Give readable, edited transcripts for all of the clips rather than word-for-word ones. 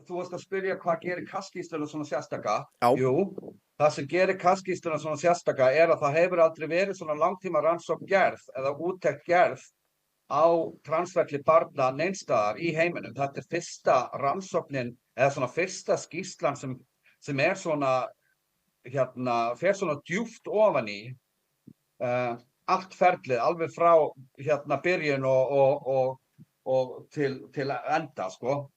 þú varst að spyrja hvað gerir kasskýrsluna svona sérstaka. Já. Jú, það sem gerir kasskýrsluna svona sérstaka er að það hefur aldrei verið svona langtíma rannsókn gerð eða úttekt gerð á transferli barna neins staðar í heiminum. Þetta er fyrsta rannsóknin eða svona fyrsta skýrslan sem er svona fer svona djúpt ofan í allt ferlið alveg frá byrjun og til enda sko.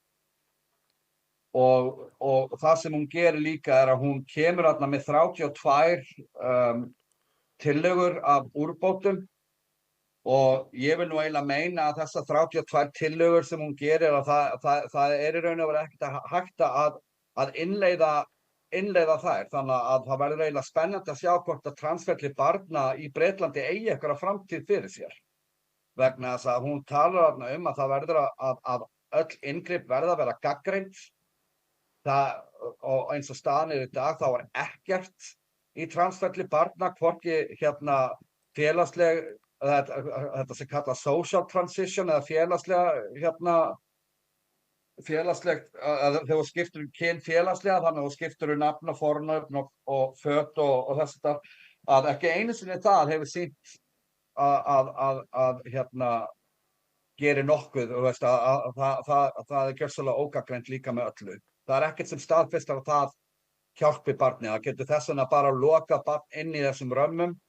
Og það sem hún gerir líka er að hún kemur þarna með 32 tillögur af úrbótum og ég vil nú eiginlega meina að þessar 32 tillögur sem hún gerir að það er í raun og veru ekkert hægt að innleiða þær, þannig að það verður eiginlega spennandi að sjá hvort að transferli barna í Bretlandi eigi einhverja framtíð fyrir sér. Vegna þess að hún talar þarna að það verður að öll inngrip verða að vera gagnrýnd. Og eins og staðan er í dag, þá er ekkert í transferli barna, hvorki félagsleg, þetta sem kallað social transition eða félagslegt, þegar þú skiptir kyn félagslega, þannig að þú skiptir nafn og fornöfn og föt og þess að ekki einu sinni það hefur sýnt að gerir nokkuð, og veist, það er gjörsamlega ógagnrýnt líka með öllu. Það er ekkert sem staðfestar að það hjálpi barni. Það getur þess vegna bara loka barn inn í þessum römmum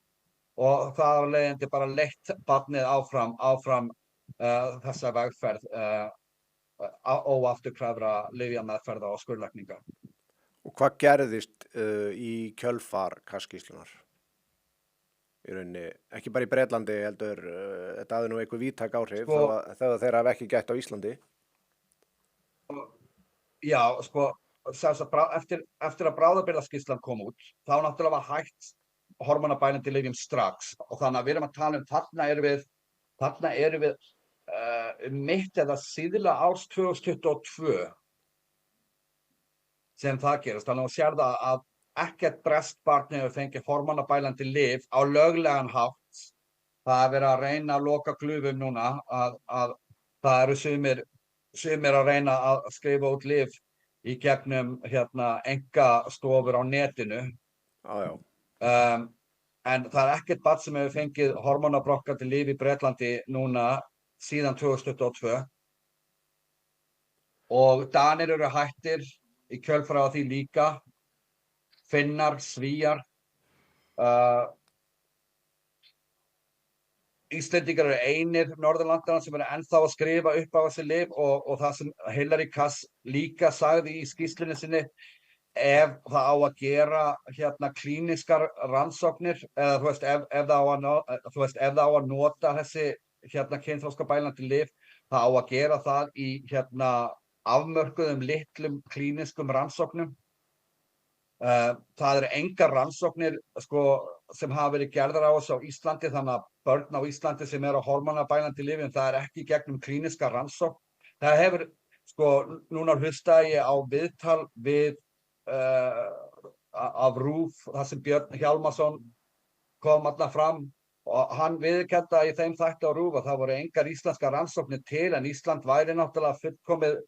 og það er leiðandi bara leitt barnið áfram þessa vegferð óafturkræfra lyfjameðferða og skurðlækninga. Og hvað gerðist í kjölfar kasskýrslunnar? Í rauninni, ekki bara í Bretlandi heldur, þetta hafði nú eitthvað víðtæk áhrif þegar þeir hafa ekki gætt á Íslandi. Já, sko, eftir að bráðabirgðaskýrslan kom út, þá náttúrulega var hægt hormónabælandi lyfjum strax og þannig að við erum að tala þarna erum við mitt eða síðla árs 2022 sem það gerast. Þannig að sér það að ekkert breskt barn hefur fengið hormónabælandi lyf á löglegan hátt. Það er verið að reyna að loka glufum núna að það eru sumir að reyna að skrifa út lyf í gegnum einkastofur á netinu. En það er ekkert barn sem hefur fengið hormónablokkandi lyf í Bretlandi núna síðan 2022. Og Danir eru hættir í kjölfarið á því líka. Finnar, Svíar. Íslendingar eru einir Norðurlandana sem eru ennþá að skrifa upp á þessi lyf og það sem Hilary Cass líka sagði í skýrslunni sinni, ef það á að gera klínískar rannsóknir eða ef það á að nota þessi kynþroskabælandi lyf, það á að gera það í afmörkuðum litlum klínískum rannsóknum. Það eru engar rannsóknir sem hafa verið gerðar á þessu á Íslandi, þannig að börn á Íslandi sem eru á hormónabælandi lyfjum, það er ekki gegnum klíníska rannsókn. Það hefur, núna hlustaði ég á viðtal við af RÚV, þar sem Björn Hjálmarsson kom þarna fram og hann viðurkenndi í þeim þætti á RÚV að það voru engar íslenskar rannsóknir til, en Ísland væri náttúrulega fullkomið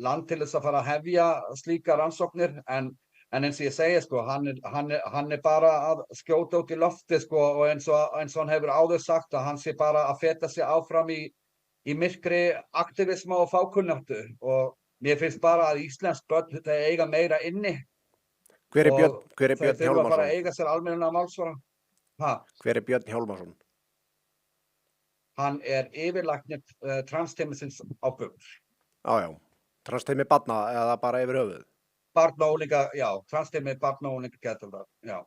land til þess að fara að hefja slíkar rannsóknir, en eins og ég segi, hann er bara að skjóta út í lofti, og eins og hann hefur áður sagt að hann sé bara að feta sig áfram í myrkri aktivisma og fákunnáttu, og mér finnst bara að íslensk börn þetta eiga meira inni. Hver er Björn Hjálmarsson? Þeir þurfa bara að eiga sér almennilega málsvara. Hver er Björn Hjálmarsson? Hann er yfirlæknir transteymisins á BUGL. Já. Transteymi barna eða bara yfir höfuð? Barna og unglinga, já, transteymi barna og unglinga geðdeildar, já.